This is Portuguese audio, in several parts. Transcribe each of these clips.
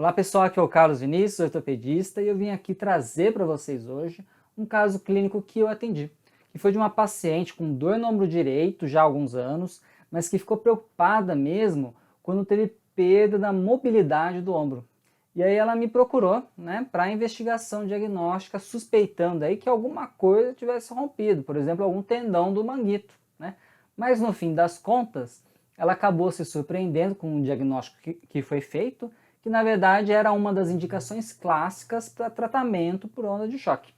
Olá pessoal, aqui é o Carlos Vinícius, ortopedista, e eu vim aqui trazer para vocês hoje um caso clínico que eu atendi, que foi de uma paciente com dor no ombro direito já há alguns anos, mas que ficou preocupada mesmo quando teve perda da mobilidade do ombro. E aí ela me procurou, né, para investigação diagnóstica, suspeitando aí que alguma coisa tivesse rompido, por exemplo, algum tendão do manguito, né? Mas no fim das contas, ela acabou se surpreendendo com o diagnóstico que foi feito, que na verdade era uma das indicações clássicas para tratamento por onda de choque.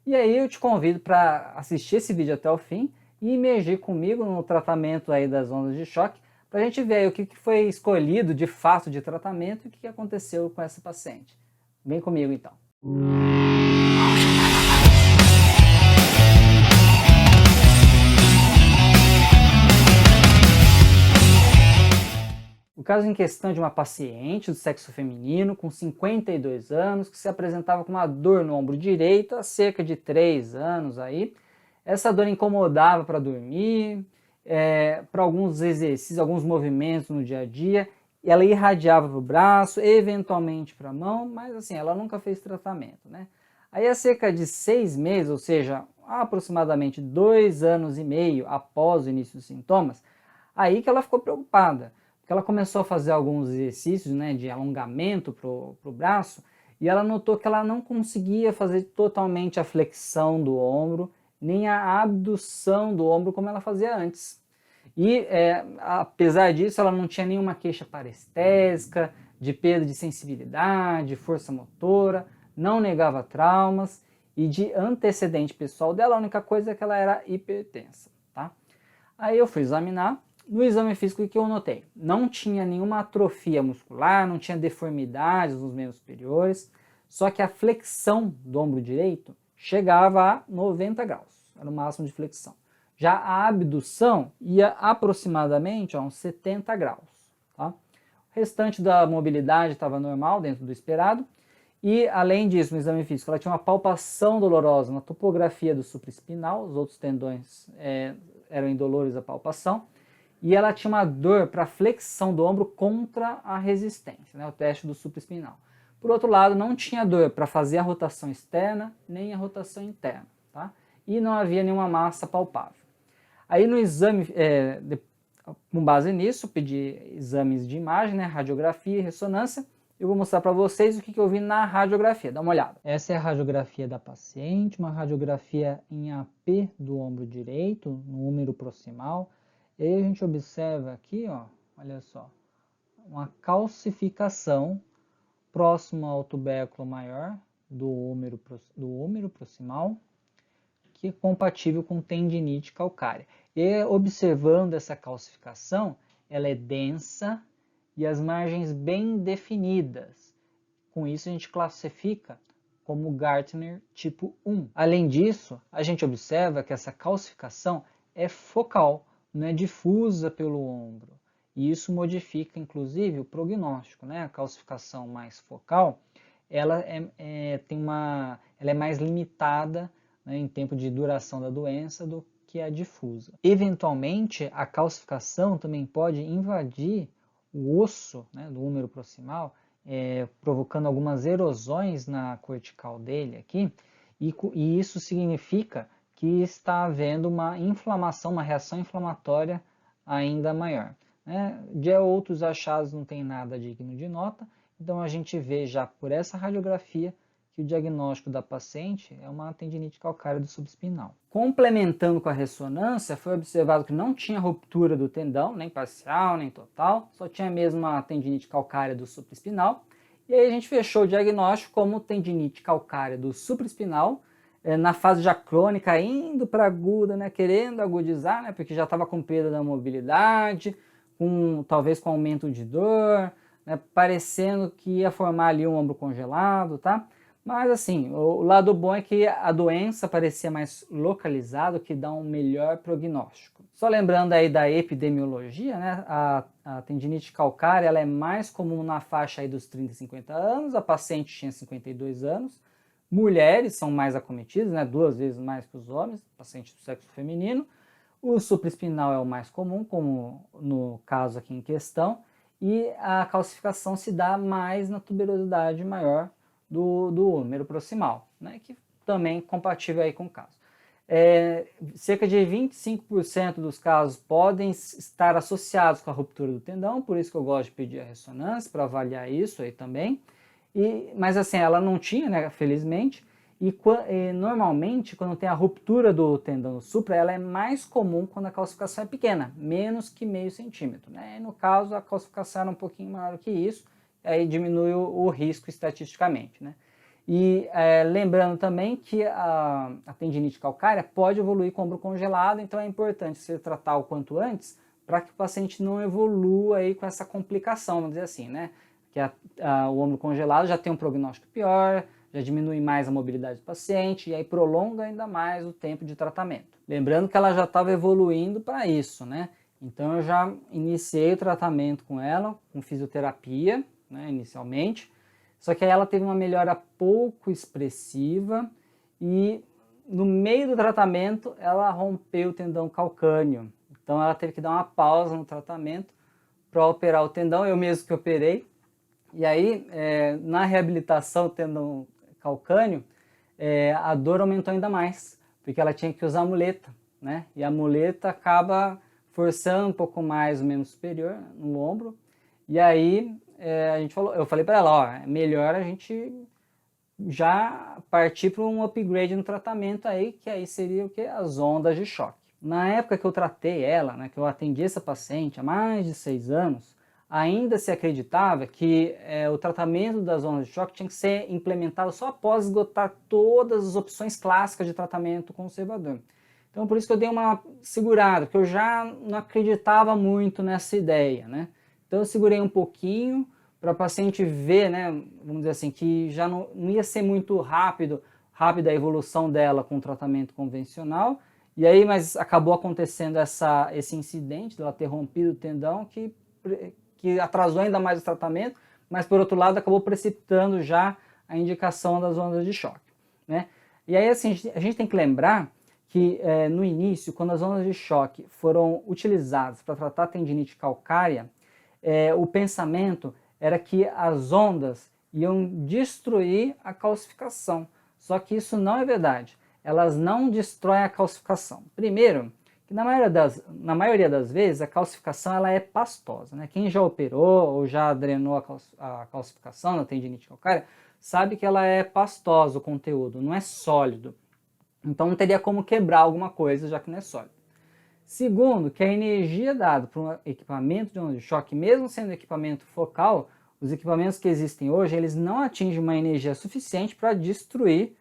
E aí eu te convido para assistir esse vídeo até o fim e imergir comigo no tratamento aí das ondas de choque, para a gente ver aí o que foi escolhido de fato de tratamento e o que aconteceu com essa paciente. Vem comigo então. O caso em questão é de uma paciente do sexo feminino com 52 anos que se apresentava com uma dor no ombro direito há cerca de 3 anos aí. Essa dor incomodava para dormir, para alguns exercícios, alguns movimentos no dia a dia. Ela irradiava para o braço, eventualmente para a mão, mas assim, ela nunca fez tratamento, né? Aí há cerca de 6 meses, ou seja, aproximadamente 2 anos e meio após o início dos sintomas, aí que ela ficou preocupada. Porque ela começou a fazer alguns exercícios, né, de alongamento para o braço, e ela notou que ela não conseguia fazer totalmente a flexão do ombro, nem a abdução do ombro como ela fazia antes. E apesar disso, ela não tinha nenhuma queixa parestésica, de perda de sensibilidade, força motora, não negava traumas, e de antecedente pessoal dela, a única coisa é que ela era hipertensa, tá? Aí eu fui examinar. No exame físico, o que eu notei? Não tinha nenhuma atrofia muscular, não tinha deformidades nos membros superiores, só que a flexão do ombro direito chegava a 90 graus, era o máximo de flexão. Já a abdução ia aproximadamente a uns 70 graus. Tá? O restante da mobilidade estava normal, dentro do esperado, e além disso, no exame físico, ela tinha uma palpação dolorosa na topografia do supraespinal, os outros tendões eram indolores à palpação, e ela tinha uma dor para flexão do ombro contra a resistência, né, o teste do supraespinal. Por outro lado, não tinha dor para fazer a rotação externa, nem a rotação interna, tá? E não havia nenhuma massa palpável. Aí no exame, com base nisso, pedi exames de imagem, né, radiografia e ressonância. Eu vou mostrar para vocês o que eu vi na radiografia, dá uma olhada. Essa é a radiografia da paciente, uma radiografia em AP do ombro direito, no húmero proximal. E aí a gente observa aqui, ó, olha só, uma calcificação próximo ao tubérculo maior do húmero proximal, que é compatível com tendinite calcária. E observando essa calcificação, ela é densa e as margens bem definidas. Com isso a gente classifica como Gartner tipo 1. Além disso, a gente observa que essa calcificação é focal, não é difusa pelo ombro. E isso modifica, inclusive, o prognóstico, né? A calcificação mais focal, ela é mais limitada, né, em tempo de duração da doença do que a difusa. Eventualmente, a calcificação também pode invadir o osso, né, do húmero proximal, provocando algumas erosões na cortical dele aqui, e isso significa que está havendo uma inflamação, uma reação inflamatória ainda maior. Né? De outros achados não tem nada digno de nota, então a gente vê já por essa radiografia que o diagnóstico da paciente é uma tendinite calcária do subespinal. Complementando com a ressonância, foi observado que não tinha ruptura do tendão, nem parcial, nem total, só tinha mesmo uma tendinite calcária do supraespinal, e aí a gente fechou o diagnóstico como tendinite calcária do supraespinal, na fase já crônica, indo para aguda, né, querendo agudizar, né, porque já estava com perda da mobilidade, talvez com aumento de dor, né, parecendo que ia formar ali um ombro congelado, tá? Mas assim, o lado bom é que a doença parecia mais localizada, o que dá um melhor prognóstico. Só lembrando aí da epidemiologia, né, a tendinite calcária ela é mais comum na faixa aí dos 30 e 50 anos, a paciente tinha 52 anos, mulheres são mais acometidas, né, 2 vezes mais que os homens, paciente do sexo feminino. O supraespinal é o mais comum, como no caso aqui em questão, e a calcificação se dá mais na tuberosidade maior do húmero proximal, né, que também é compatível aí com o caso. Cerca de 25% dos casos podem estar associados com a ruptura do tendão, por isso que eu gosto de pedir a ressonância para avaliar isso aí também. Mas assim, ela não tinha, né, felizmente, e normalmente quando tem a ruptura do tendão supra, ela é mais comum quando a calcificação é pequena, menos que meio centímetro, né? E no caso a calcificação era um pouquinho maior que isso, aí diminui o risco estatisticamente, né? E lembrando também que a tendinite calcária pode evoluir com o ombro congelado, então é importante você tratar o quanto antes para que o paciente não evolua aí com essa complicação, vamos dizer assim, né? Que o ombro congelado já tem um prognóstico pior, já diminui mais a mobilidade do paciente e aí prolonga ainda mais o tempo de tratamento. Lembrando que ela já estava evoluindo para isso, né? Então eu já iniciei o tratamento com ela, com fisioterapia, né, inicialmente, só que aí ela teve uma melhora pouco expressiva e no meio do tratamento ela rompeu o tendão calcâneo. Então ela teve que dar uma pausa no tratamento para operar o tendão, eu mesmo que operei. E aí, na reabilitação do tendão calcâneo, a dor aumentou ainda mais, porque ela tinha que usar a muleta, né? E a muleta acaba forçando um pouco mais o membro superior no ombro. E aí, eu falei para ela, ó, é melhor a gente já partir para um upgrade no tratamento aí, que aí seria o que? As ondas de choque. Na época que eu tratei ela, né, que eu atendi essa paciente há mais de 6 anos, ainda se acreditava que o tratamento das ondas de choque tinha que ser implementado só após esgotar todas as opções clássicas de tratamento conservador. Então por isso que eu dei uma segurada, porque eu já não acreditava muito nessa ideia, né? Então eu segurei um pouquinho para a paciente ver, né, vamos dizer assim, que já não ia ser muito rápida a evolução dela com o tratamento convencional. E aí, mas acabou acontecendo esse incidente dela ter rompido o tendão que atrasou ainda mais o tratamento, mas por outro lado acabou precipitando já a indicação das ondas de choque, né? E aí assim, a gente tem que lembrar que no início, quando as ondas de choque foram utilizadas para tratar a tendinite calcária, o pensamento era que as ondas iam destruir a calcificação, só que isso não é verdade. Elas não destroem a calcificação. Primeiro, que na maioria das vezes a calcificação ela é pastosa, né? Quem já operou ou já drenou a calcificação na tendinite calcária sabe que ela é pastosa o conteúdo, não é sólido. Então não teria como quebrar alguma coisa já que não é sólido. Segundo, que a energia dada para um equipamento de onda de choque, mesmo sendo equipamento focal, os equipamentos que existem hoje, eles não atingem uma energia suficiente para destruir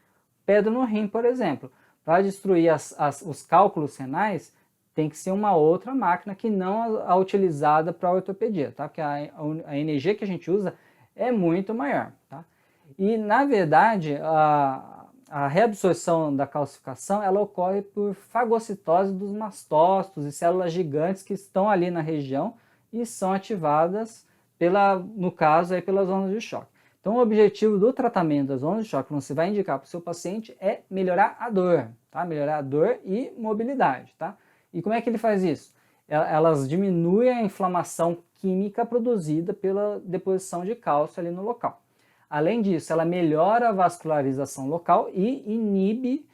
pedra no rim, por exemplo. Para destruir os cálculos renais, tem que ser uma outra máquina que não a utilizada para a ortopedia, tá? Porque a energia que a gente usa é muito maior, tá? E, na verdade, a reabsorção da calcificação, ela ocorre por fagocitose dos mastócitos e células gigantes que estão ali na região e são ativadas, no caso, aí, pelas ondas de choque. Então, o objetivo do tratamento das ondas de choque que você vai indicar para o seu paciente é melhorar a dor, tá? Melhorar a dor e mobilidade, tá? E como é que ele faz isso? Elas diminuem a inflamação química produzida pela deposição de cálcio ali no local. Além disso, ela melhora a vascularização local e inibe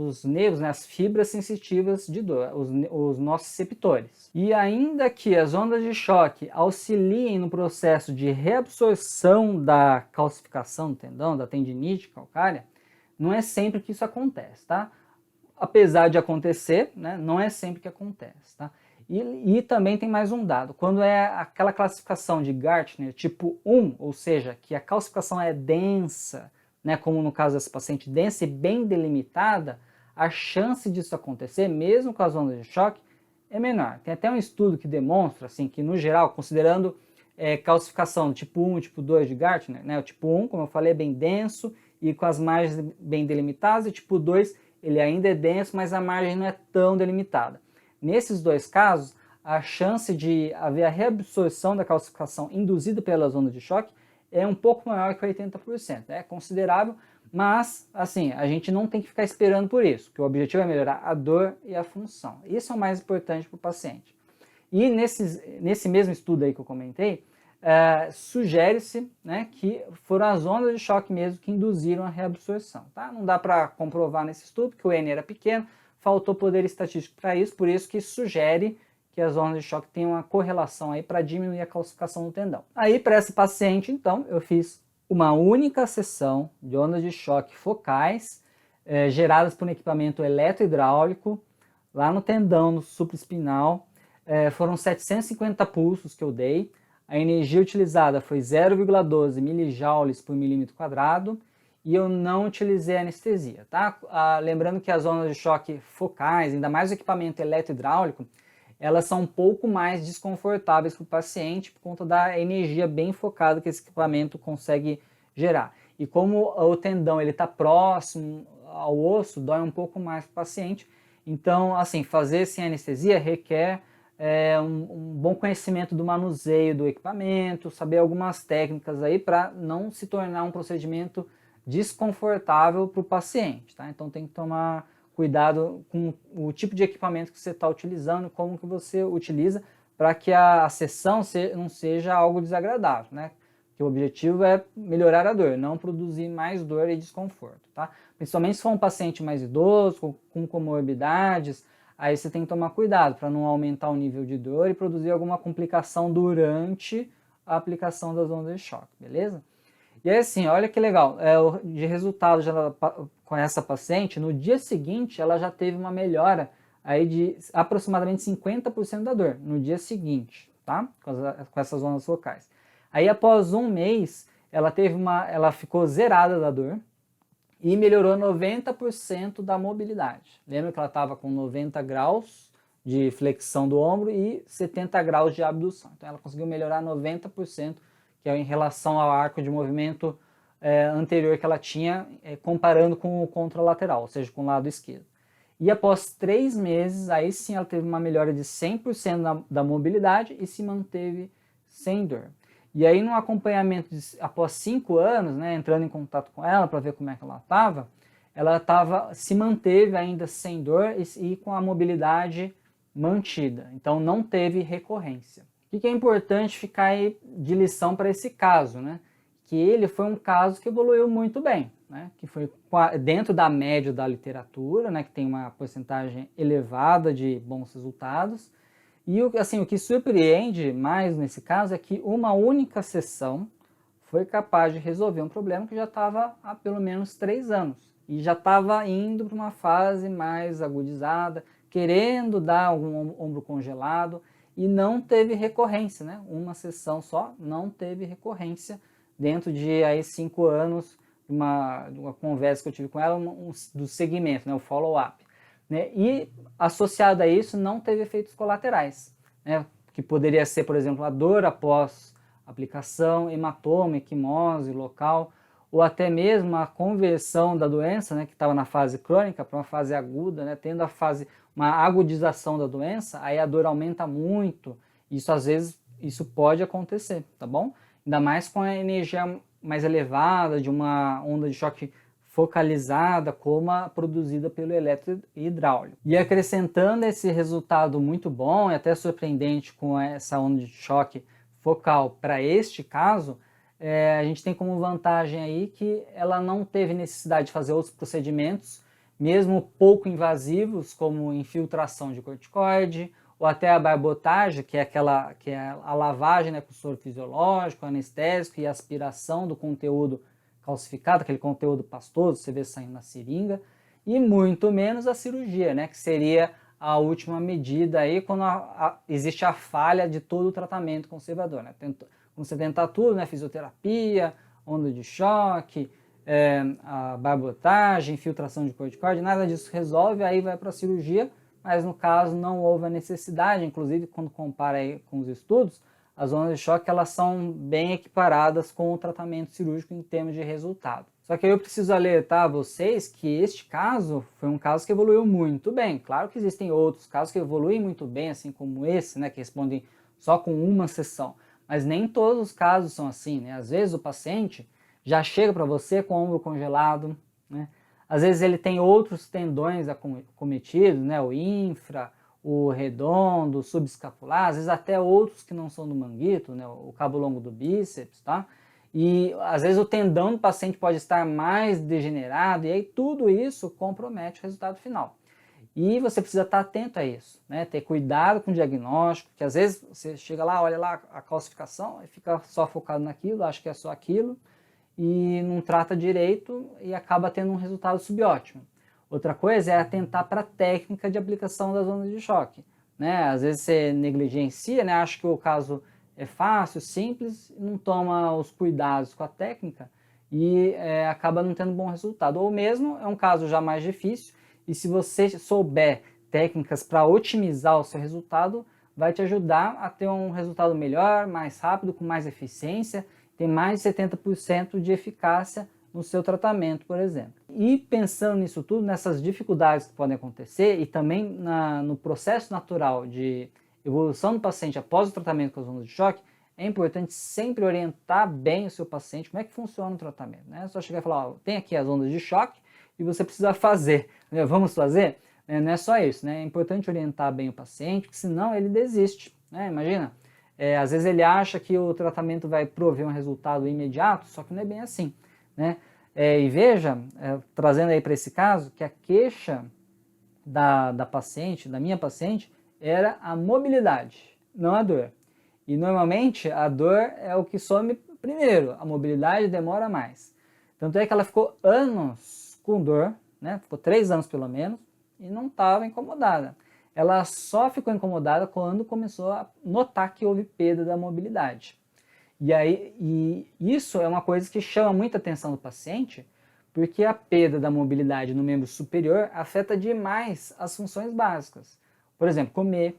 os nervos, né, as fibras sensitivas de dor, os nociceptores. E ainda que as ondas de choque auxiliem no processo de reabsorção da calcificação do tendão, da tendinite calcária, não é sempre que isso acontece, tá? Apesar de acontecer, né, não é sempre que acontece, tá? E também tem mais um dado, quando é aquela classificação de Gartner tipo 1, ou seja, que a calcificação é densa, né, como no caso dessa paciente, densa e bem delimitada, a chance disso acontecer, mesmo com as ondas de choque, é menor. Tem até um estudo que demonstra assim, que no geral, considerando calcificação tipo 1 e tipo 2 de Gartner, né, o tipo 1, como eu falei, é bem denso e com as margens bem delimitadas, e tipo 2, ele ainda é denso, mas a margem não é tão delimitada. Nesses dois casos, a chance de haver a reabsorção da calcificação induzida pelas ondas de choque é um pouco maior que 80%. É considerável, mas assim, a gente não tem que ficar esperando por isso, porque o objetivo é melhorar a dor e a função. Isso é o mais importante para o paciente. E nesse mesmo estudo aí que eu comentei, sugere-se, né, que foram as ondas de choque mesmo que induziram a reabsorção. Tá? Não dá para comprovar nesse estudo, porque o N era pequeno, faltou poder estatístico para isso, por isso que sugere que as ondas de choque têm uma correlação aí para diminuir a calcificação do tendão. Aí para essa paciente, então, eu fiz uma única sessão de ondas de choque focais, geradas por um equipamento eletrohidráulico, lá no tendão, no supraespinal. Foram 750 pulsos que eu dei. A energia utilizada foi 0,12 milijoules por milímetro quadrado e eu não utilizei anestesia, tá? Lembrando que as ondas de choque focais, ainda mais o equipamento eletrohidráulico, elas são um pouco mais desconfortáveis para o paciente por conta da energia bem focada que esse equipamento consegue gerar. E como o tendão está próximo ao osso, dói um pouco mais para o paciente. Então, assim, fazer sem anestesia requer um bom conhecimento do manuseio do equipamento, saber algumas técnicas aí para não se tornar um procedimento desconfortável para o paciente, tá? Então tem que tomar cuidado com o tipo de equipamento que você está utilizando, como que você utiliza, para que a sessão não seja algo desagradável, né? Porque o objetivo é melhorar a dor, não produzir mais dor e desconforto, tá? Principalmente se for um paciente mais idoso, com comorbidades, aí você tem que tomar cuidado para não aumentar o nível de dor e produzir alguma complicação durante a aplicação das ondas de choque, beleza? E aí assim, olha que legal, de resultado com essa paciente, no dia seguinte ela já teve uma melhora aí de aproximadamente 50% da dor, no dia seguinte, tá? Com essas ondas focais. Aí após um mês, ela ficou zerada da dor e melhorou 90% da mobilidade. Lembra que ela estava com 90 graus de flexão do ombro e 70 graus de abdução. Então ela conseguiu melhorar 90%, que é em relação ao arco de movimento anterior que ela tinha, comparando com o contralateral, ou seja, com o lado esquerdo. E após 3 meses, aí sim ela teve uma melhora de 100% da mobilidade e se manteve sem dor. E aí no acompanhamento, após 5 anos, né, entrando em contato com ela para ver como é que ela se manteve ainda sem dor e com a mobilidade mantida. Então não teve recorrência. O que é importante ficar aí de lição para esse caso, né? Que ele foi um caso que evoluiu muito bem, né? Que foi dentro da média da literatura, né? Que tem uma porcentagem elevada de bons resultados. E assim, o que surpreende mais nesse caso é que uma única sessão foi capaz de resolver um problema que já estava há pelo menos 3 anos. E já estava indo para uma fase mais agudizada, querendo dar algum ombro congelado, e não teve recorrência, né? Uma sessão só, não teve recorrência dentro de aí 5 anos, uma conversa que eu tive com ela, do segmento, né? O follow-up. Né? E associado a isso não teve efeitos colaterais, né? Que poderia ser, por exemplo, a dor após aplicação, hematoma, equimose local, ou até mesmo a conversão da doença, né, que estava na fase crônica para uma fase aguda, né, tendo uma agudização da doença, aí a dor aumenta muito. Isso às vezes pode acontecer, tá bom? Ainda mais com a energia mais elevada de uma onda de choque focalizada como a produzida pelo eletrohidráulico. E acrescentando esse resultado muito bom e até surpreendente com essa onda de choque focal para este caso, a gente tem como vantagem aí que ela não teve necessidade de fazer outros procedimentos, mesmo pouco invasivos, como infiltração de corticoide, ou até a barbotagem, que é a lavagem, né, com soro fisiológico, anestésico e aspiração do conteúdo calcificado, aquele conteúdo pastoso, você vê saindo na seringa, e muito menos a cirurgia, né, que seria a última medida aí quando existe a falha de todo o tratamento conservador, né? Quando você tentar tudo, né, fisioterapia, onda de choque, a barbotagem, infiltração de corticoide, nada disso resolve, aí vai para a cirurgia, mas no caso não houve a necessidade, inclusive quando compara aí com os estudos, as ondas de choque elas são bem equiparadas com o tratamento cirúrgico em termos de resultado. Só que aí eu preciso alertar a vocês que este caso foi um caso que evoluiu muito bem. Claro que existem outros casos que evoluem muito bem, assim como esse, né, que respondem só com uma sessão. Mas nem todos os casos são assim, né? Às vezes o paciente já chega para você com o ombro congelado, né? Às vezes ele tem outros tendões acometidos, né? O infra, o redondo, o subescapular, às vezes até outros que não são do manguito, né, o cabo longo do bíceps, tá? E às vezes o tendão do paciente pode estar mais degenerado e aí tudo isso compromete o resultado final. E você precisa estar atento a isso, né? Ter cuidado com o diagnóstico, que às vezes você chega lá, olha lá a calcificação e fica só focado naquilo, acha que é só aquilo e não trata direito e acaba tendo um resultado subótimo. Outra coisa é atentar para a técnica de aplicação das ondas de choque, né? Às vezes você negligencia, né? Acha que o caso é fácil, simples, não toma os cuidados com a técnica e acaba não tendo bom resultado. Ou mesmo é um caso já mais difícil e se você souber técnicas para otimizar o seu resultado, vai te ajudar a ter um resultado melhor, mais rápido, com mais eficiência, tem mais de 70% de eficácia no seu tratamento, por exemplo. E pensando nisso tudo, nessas dificuldades que podem acontecer e também no processo natural de evolução do paciente após o tratamento com as ondas de choque, é importante sempre orientar bem o seu paciente como é que funciona o tratamento. Né? É só chegar e falar, ó, tem aqui as ondas de choque e você precisa fazer. Né? Vamos fazer? Não é só isso, né? É importante orientar bem o paciente, porque senão ele desiste. Né? Imagina, às vezes ele acha que o tratamento vai prover um resultado imediato, só que não é bem assim. Né? E veja, trazendo aí para esse caso, que a queixa da paciente, da minha paciente, era a mobilidade, não a dor. E normalmente a dor é o que some primeiro, a mobilidade demora mais. Tanto é que ela ficou anos com dor, né? Ficou 3 anos pelo menos, e não estava incomodada. Ela só ficou incomodada quando começou a notar que houve perda da mobilidade. E isso é uma coisa que chama muita atenção do paciente, porque a perda da mobilidade no membro superior afeta demais as funções básicas. Por exemplo, comer,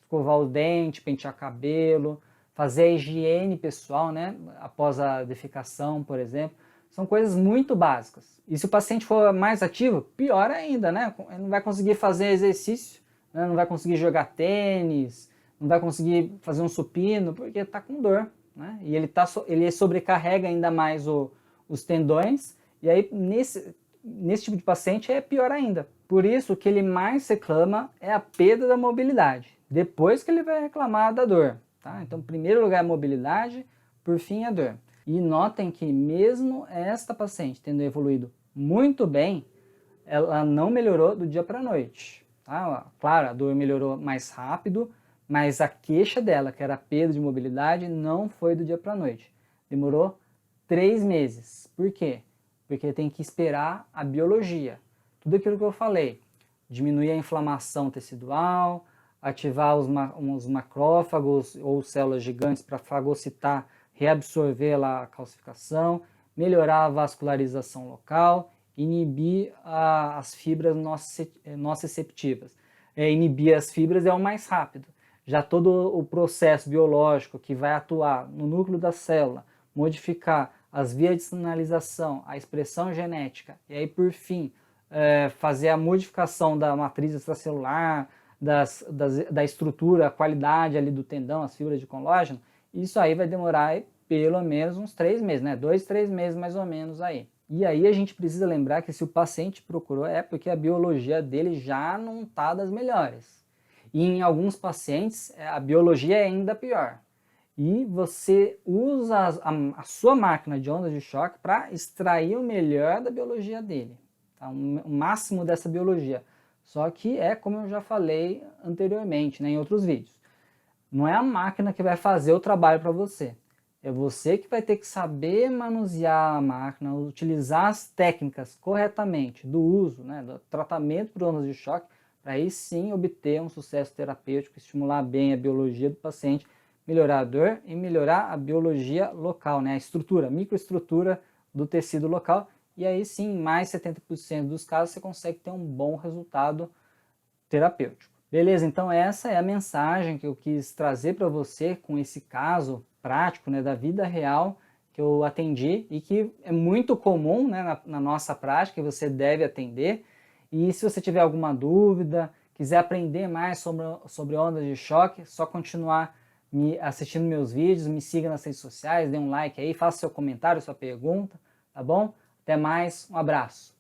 escovar o dente, pentear cabelo, fazer a higiene pessoal, né, após a defecação, por exemplo. São coisas muito básicas. E se o paciente for mais ativo, pior ainda, né? Ele não vai conseguir fazer exercício, né? Não vai conseguir jogar tênis, não vai conseguir fazer um supino, porque está com dor. Né? E ele sobrecarrega ainda mais os tendões, e aí nesse tipo de paciente é pior ainda. Por isso, o que ele mais reclama é a perda da mobilidade, depois que ele vai reclamar da dor. Tá? Então, em primeiro lugar, a mobilidade, por fim, a dor. E notem que mesmo esta paciente tendo evoluído muito bem, ela não melhorou do dia para a noite. Tá? Claro, a dor melhorou mais rápido, mas a queixa dela, que era a perda de mobilidade, não foi do dia para a noite. Demorou 3 meses. Por quê? Porque tem que esperar a biologia. Tudo aquilo que eu falei. Diminuir a inflamação tecidual, ativar os macrófagos ou células gigantes para fagocitar, reabsorver a calcificação, melhorar a vascularização local, inibir as fibras nociceptivas. Inibir as fibras é o mais rápido. Já todo o processo biológico que vai atuar no núcleo da célula, modificar as vias de sinalização, a expressão genética, e aí, por fim, fazer a modificação da matriz extracelular, da estrutura, a qualidade ali do tendão, as fibras de colágeno, isso aí vai demorar pelo menos uns 3 meses, né? 2, 3 meses mais ou menos aí. E aí a gente precisa lembrar que se o paciente procurou é porque a biologia dele já não está das melhores. E em alguns pacientes a biologia é ainda pior. E você usa a sua máquina de ondas de choque para extrair o melhor da biologia dele. Tá? O máximo dessa biologia. Só que é como eu já falei anteriormente, né, em outros vídeos. Não é a máquina que vai fazer o trabalho para você. É você que vai ter que saber manusear a máquina, utilizar as técnicas corretamente do uso, né, do tratamento por ondas de choque, para aí sim obter um sucesso terapêutico, estimular bem a biologia do paciente, melhorar a dor e melhorar a biologia local, né, a estrutura, a microestrutura do tecido local, e aí sim, em mais 70% dos casos você consegue ter um bom resultado terapêutico. Beleza, então essa é a mensagem que eu quis trazer para você com esse caso prático, né, da vida real que eu atendi e que é muito comum, né, na nossa prática, e você deve atender. E se você tiver alguma dúvida, quiser aprender mais sobre ondas de choque, só continuar assistindo meus vídeos, me siga nas redes sociais, dê um like aí, faça seu comentário, sua pergunta, tá bom? Até mais, um abraço!